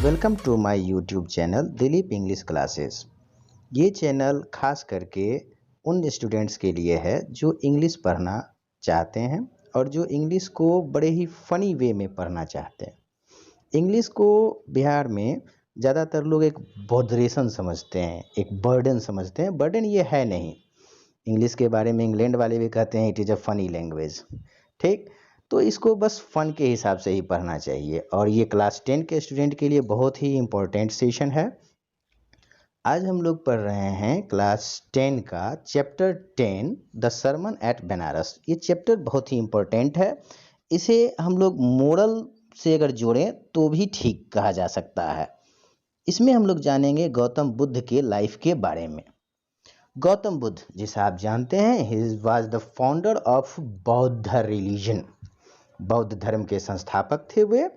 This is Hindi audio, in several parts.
Welcome to my YouTube channel Dilip English classes. ये चैनल खास करके उन स्टूडेंट्स के लिए है जो इंग्लिश पढ़ना चाहते हैं और जो इंग्लिश को बड़े ही फ़नी वे में पढ़ना चाहते हैं। इंग्लिश को बिहार में ज़्यादातर लोग एक बॉडरेशन समझते हैं, एक बर्डन समझते हैं। बर्डन ये है नहीं। इंग्लिश के बारे में इंग्लैंड वाले भी कहते हैं it is a funny language. ठीक, तो इसको बस फ़न के हिसाब से ही पढ़ना चाहिए और ये क्लास 10 के स्टूडेंट के लिए बहुत ही इम्पोर्टेंट सेशन है। आज हम लोग पढ़ रहे हैं क्लास 10 का chapter 10 the sermon at Banaras. ये चैप्टर बहुत ही इम्पोर्टेंट है। इसे हम लोग मोरल से अगर जोड़ें तो भी ठीक कहा जा सकता है। इसमें हम लोग जानेंगे गौतम बुद्ध के लाइफ के बारे में। गौतम बुद्ध, जिसे आप जानते हैं, he was the founder of बौद्ध रिलीजन। बौद्ध धर्म के संस्थापक थे वे,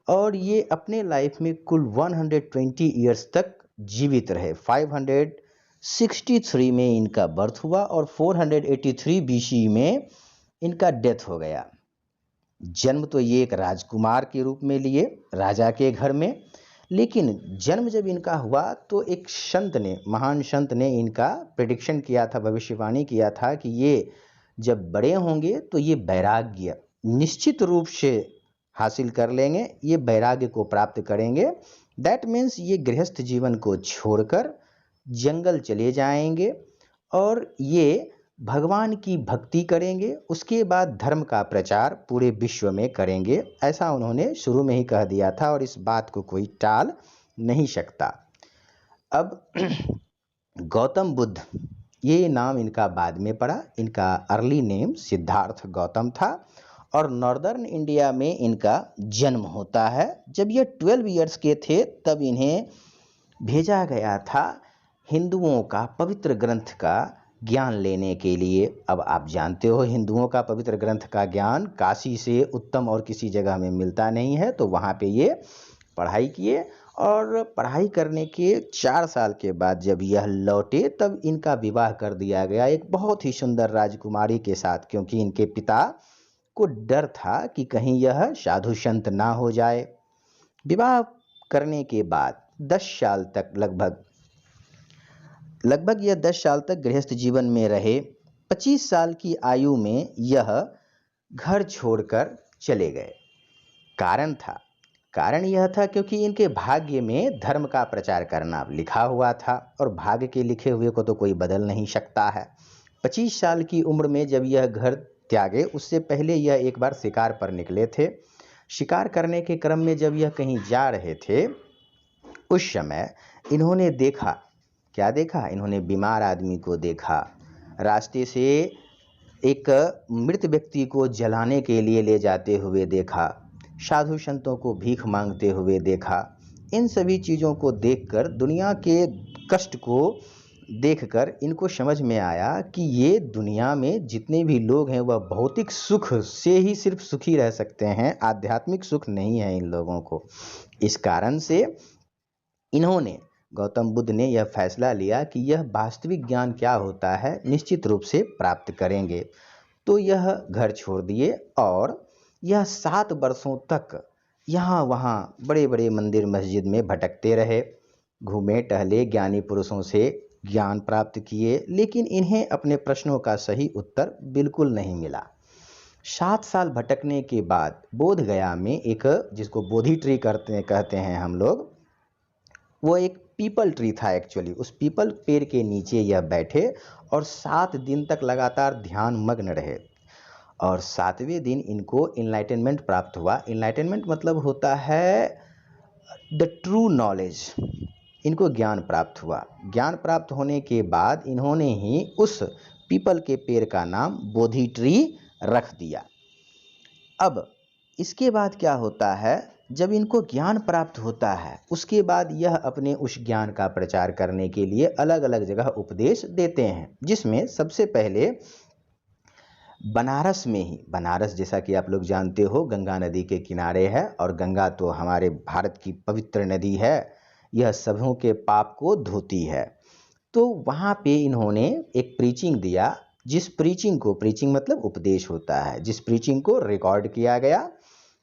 और ये अपने लाइफ में कुल 120 ईयर्स तक जीवित रहे। 563 में इनका बर्थ हुआ और 483 बीसी में इनका डेथ हो गया। जन्म तो ये एक राजकुमार के रूप में लिए, राजा के घर में, लेकिन जन्म जब इनका हुआ तो एक संत ने, महान संत ने इनका प्रेडिक्शन किया था, भविष्यवाणी किया था कि ये जब बड़े होंगे तो ये वैराग्य निश्चित रूप से हासिल कर लेंगे, ये वैराग्य को प्राप्त करेंगे। दैट मीन्स ये गृहस्थ जीवन को छोड़कर जंगल चले जाएंगे और ये भगवान की भक्ति करेंगे। उसके बाद धर्म का प्रचार पूरे विश्व में करेंगे। ऐसा उन्होंने शुरू में ही कह दिया था और इस बात को कोई टाल नहीं सकता। अब गौतम बुद्ध, ये नाम इनका बाद में पड़ा। इनका अर्ली नेम सिद्धार्थ गौतम था और नॉर्दर्न इंडिया में इनका जन्म होता है। जब ये 12 ईयर्स के थे तब इन्हें भेजा गया था हिंदुओं का पवित्र ग्रंथ का ज्ञान लेने के लिए। अब आप जानते हो हिंदुओं का पवित्र ग्रंथ का ज्ञान काशी से उत्तम और किसी जगह में मिलता नहीं है, तो वहाँ पे ये पढ़ाई किए और पढ़ाई करने के 4 साल के बाद जब यह लौटे तब इनका विवाह कर दिया गया एक बहुत ही सुंदर राजकुमारी के साथ, क्योंकि इनके पिता को डर था कि कहीं यह साधु संत ना हो जाए। विवाह करने के बाद 10 साल तक लगभग यह 10 साल तक गृहस्थ जीवन में रहे। 25 साल की आयु में यह घर छोड़कर चले गए। कारण यह था क्योंकि इनके भाग्य में धर्म का प्रचार करना लिखा हुआ था और भाग्य के लिखे हुए को तो कोई बदल नहीं सकता है। 25 साल की उम्र में जब यह घर त्यागे, उससे पहले यह एक बार शिकार पर निकले थे। शिकार करने के क्रम में जब यह कहीं जा रहे थे उस समय इन्होंने देखा, क्या देखा? इन्होंने बीमार आदमी को देखा, रास्ते से एक मृत व्यक्ति को जलाने के लिए ले जाते हुए देखा, साधु संतों को भीख मांगते हुए देखा। इन सभी चीज़ों को देखकर, दुनिया के कष्ट को देखकर इनको समझ में आया कि ये दुनिया में जितने भी लोग हैं वह भौतिक सुख से ही सिर्फ सुखी रह सकते हैं, आध्यात्मिक सुख नहीं है इन लोगों को। इस कारण से इन्होंने, गौतम बुद्ध ने यह फैसला लिया कि यह वास्तविक ज्ञान क्या होता है निश्चित रूप से प्राप्त करेंगे। तो यह घर छोड़ दिए और यह 7 वर्षों तक यहाँ वहाँ बड़े बड़े मंदिर मस्जिद में भटकते रहे, घूमे टहले, ज्ञानी पुरुषों से ज्ञान प्राप्त किए, लेकिन इन्हें अपने प्रश्नों का सही उत्तर बिल्कुल नहीं मिला। 7 साल भटकने के बाद बोध गया में एक, जिसको बोधि ट्री कहते हैं हम लोग, वो एक पीपल ट्री था एक्चुअली। उस पीपल पेड़ के नीचे यह बैठे और 7 दिन तक लगातार ध्यान मग्न रहे और 7वें दिन इनको इनलाइटनमेंट प्राप्त हुआ। इनलाइटनमेंट मतलब होता है द ट्रू नॉलेज। इनको ज्ञान प्राप्त हुआ। ज्ञान प्राप्त होने के बाद इन्होंने ही उस पीपल के पेड़ का नाम बोधि ट्री रख दिया। अब इसके बाद क्या होता है, जब इनको ज्ञान प्राप्त होता है उसके बाद यह अपने उस ज्ञान का प्रचार करने के लिए अलग अलग जगह उपदेश देते हैं, जिसमें सबसे पहले बनारस में ही, बनारस जैसा कि आप लोग जानते हो गंगा नदी के किनारे है और गंगा तो हमारे भारत की पवित्र नदी है, यह सबों के पाप को धोती है। तो वहाँ पे इन्होंने एक प्रीचिंग दिया, जिस प्रीचिंग को, प्रीचिंग मतलब उपदेश होता है, जिस प्रीचिंग को रिकॉर्ड किया गया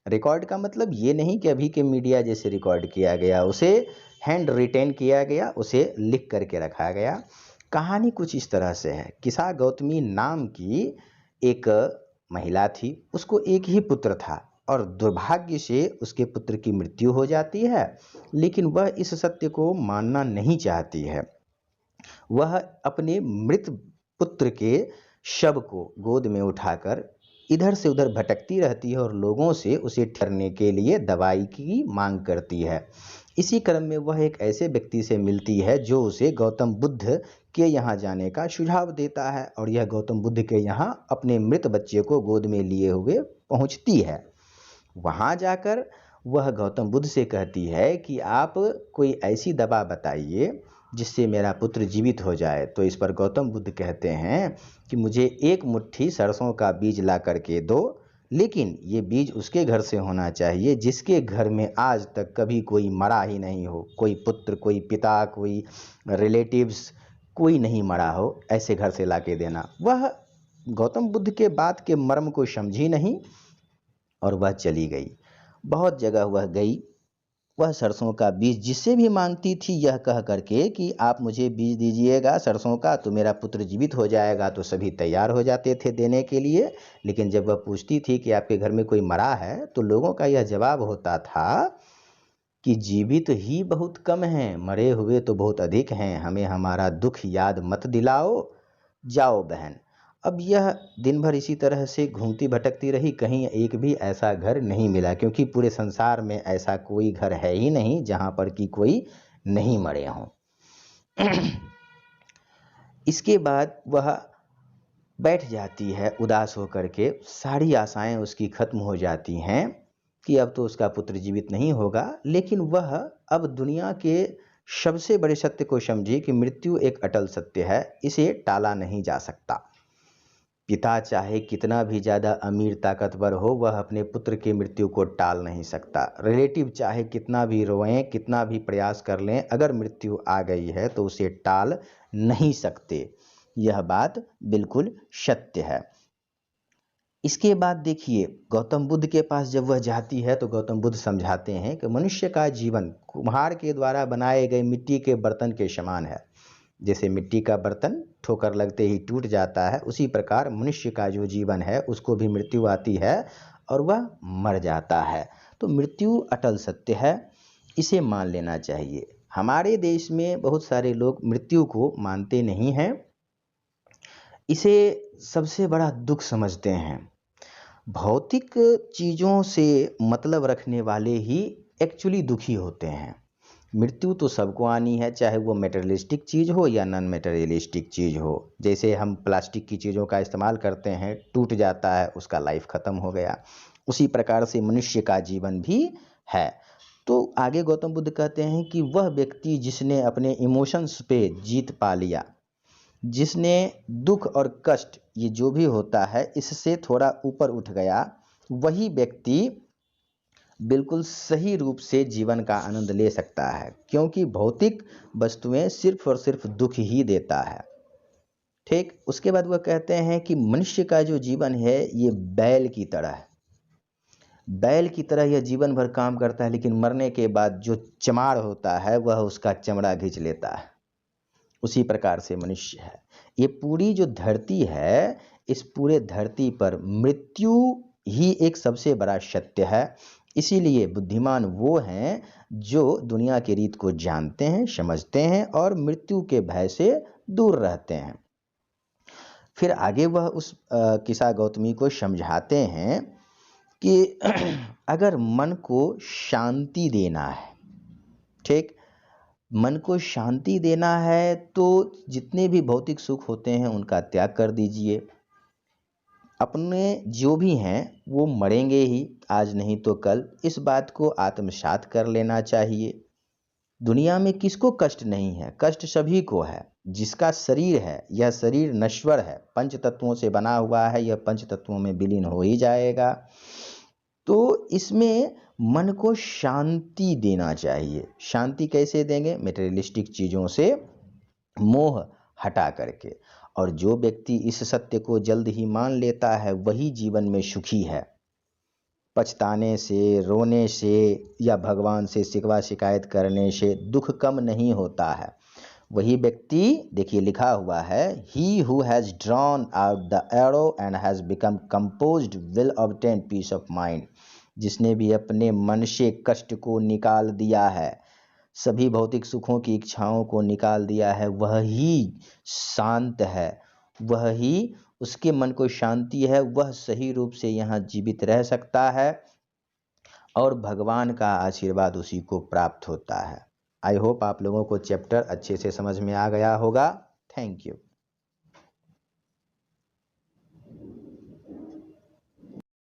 रिकॉर्ड का मतलब ये नहीं कि अभी के मीडिया जैसे रिकॉर्ड किया गया, उसे हैंड रिटेन किया गया, उसे लिख करके रखा गया। कहानी कुछ इस तरह से है। किसा गौतमी नाम की एक महिला थी, उसको एक ही पुत्र था और दुर्भाग्य से उसके पुत्र की मृत्यु हो जाती है, लेकिन वह इस सत्य को मानना नहीं चाहती है। वह अपने मृत पुत्र के शव को गोद में उठाकर इधर से उधर भटकती रहती है और लोगों से उसे ठहरने के लिए दवाई की मांग करती है। इसी क्रम में वह एक ऐसे व्यक्ति से मिलती है जो उसे गौतम बुद्ध के यहाँ जाने का सुझाव देता है, और यह गौतम बुद्ध के यहाँ अपने मृत बच्चे को गोद में लिए हुए पहुँचती है। वहाँ जाकर वह गौतम बुद्ध से कहती है कि आप कोई ऐसी दवा बताइए जिससे मेरा पुत्र जीवित हो जाए। तो इस पर गौतम बुद्ध कहते हैं कि मुझे एक मुट्ठी सरसों का बीज ला करके दो, लेकिन ये बीज उसके घर से होना चाहिए जिसके घर में आज तक कभी कोई मरा ही नहीं हो, कोई पुत्र, कोई पिता, कोई रिलेटिव्स, कोई नहीं मरा हो, ऐसे घर से ला के देना। वह गौतम बुद्ध के बात के मर्म को समझी नहीं और वह चली गई। बहुत जगह वह गई, वह सरसों का बीज जिससे भी मांगती थी यह कह करके कि आप मुझे बीज दीजिएगा सरसों का तो मेरा पुत्र जीवित हो जाएगा, तो सभी तैयार हो जाते थे देने के लिए। लेकिन जब वह पूछती थी कि आपके घर में कोई मरा है, तो लोगों का यह जवाब होता था कि जीवित ही बहुत कम हैं, मरे हुए तो बहुत अधिक हैं, हमें हमारा दुख याद मत दिलाओ, जाओ बहन। अब यह दिन भर इसी तरह से घूमती भटकती रही, कहीं एक भी ऐसा घर नहीं मिला, क्योंकि पूरे संसार में ऐसा कोई घर है ही नहीं जहाँ पर कि कोई नहीं मरे हों। इसके बाद वह बैठ जाती है उदास होकर के, सारी आशाएं उसकी खत्म हो जाती हैं कि अब तो उसका पुत्र जीवित नहीं होगा। लेकिन वह अब दुनिया के सबसे बड़े सत्य को समझी कि मृत्यु एक अटल सत्य है, इसे टाला नहीं जा सकता। पिता चाहे कितना भी ज़्यादा अमीर ताकतवर हो, वह अपने पुत्र की मृत्यु को टाल नहीं सकता। रिलेटिव चाहे कितना भी रोएं, कितना भी प्रयास कर लें, अगर मृत्यु आ गई है तो उसे टाल नहीं सकते। यह बात बिल्कुल सत्य है। इसके बाद देखिए, गौतम बुद्ध के पास जब वह जाती है तो गौतम बुद्ध समझाते हैं कि मनुष्य का जीवन कुम्हार के द्वारा बनाए गए मिट्टी के बर्तन के समान है। जैसे मिट्टी का बर्तन ठोकर लगते ही टूट जाता है, उसी प्रकार मनुष्य का जो जीवन है उसको भी मृत्यु आती है और वह मर जाता है। तो मृत्यु अटल सत्य है, इसे मान लेना चाहिए। हमारे देश में बहुत सारे लोग मृत्यु को मानते नहीं हैं, इसे सबसे बड़ा दुख समझते हैं। भौतिक चीज़ों से मतलब रखने वाले ही एक्चुअली दुखी होते हैं। मृत्यु तो सबको आनी है, चाहे वो मेटेरियलिस्टिक चीज़ हो या नॉन मेटेरियलिस्टिक चीज़ हो। जैसे हम प्लास्टिक की चीज़ों का इस्तेमाल करते हैं, टूट जाता है, उसका लाइफ ख़त्म हो गया, उसी प्रकार से मनुष्य का जीवन भी है। तो आगे गौतम बुद्ध कहते हैं कि वह व्यक्ति जिसने अपने इमोशंस पे जीत पा लिया, जिसने दुख और कष्ट ये जो भी होता है इससे थोड़ा ऊपर उठ गया, वही व्यक्ति बिल्कुल सही रूप से जीवन का आनंद ले सकता है, क्योंकि भौतिक वस्तुएं सिर्फ और सिर्फ दुख ही देता है। ठीक, उसके बाद वह कहते हैं कि मनुष्य का जो जीवन है ये बैल की तरह है। बैल की तरह यह जीवन भर काम करता है, लेकिन मरने के बाद जो चमार होता है वह उसका चमड़ा खींच लेता है। उसी प्रकार से मनुष्य है। ये पूरी जो धरती है, इस पूरे धरती पर मृत्यु ही एक सबसे बड़ा सत्य है। इसीलिए बुद्धिमान वो हैं जो दुनिया की रीत को जानते हैं, समझते हैं और मृत्यु के भय से दूर रहते हैं। फिर आगे वह उस किसा गौतमी को समझाते हैं कि अगर मन को शांति देना है, ठीक, मन को शांति देना है तो जितने भी भौतिक सुख होते हैं उनका त्याग कर दीजिए। अपने जो भी हैं वो मरेंगे ही, आज नहीं तो कल, इस बात को आत्मसात कर लेना चाहिए। दुनिया में किसको कष्ट नहीं है? कष्ट सभी को है। जिसका शरीर है, यह शरीर नश्वर है, पंच तत्वों से बना हुआ है, यह पंच तत्वों में विलीन हो ही जाएगा। तो इसमें मन को शांति देना चाहिए। शांति कैसे देंगे? मेटेरियलिस्टिक चीज़ों से मोह हटा करके। और जो व्यक्ति इस सत्य को जल्द ही मान लेता है वही जीवन में सुखी है। पछताने से, रोने से या भगवान से शिकवा शिकायत करने से दुख कम नहीं होता है। वही व्यक्ति, देखिए लिखा हुआ है, he who has drawn out the arrow and has become composed will obtain peace of mind. जिसने भी अपने मन से कष्ट को निकाल दिया है, सभी भौतिक सुखों की इच्छाओं को निकाल दिया है, वह ही शांत है, वह ही, उसके मन को शांति है, वह सही रूप से यहाँ जीवित रह सकता है और भगवान का आशीर्वाद उसी को प्राप्त होता है। आई होप आप लोगों को चैप्टर अच्छे से समझ में आ गया होगा। Thank you.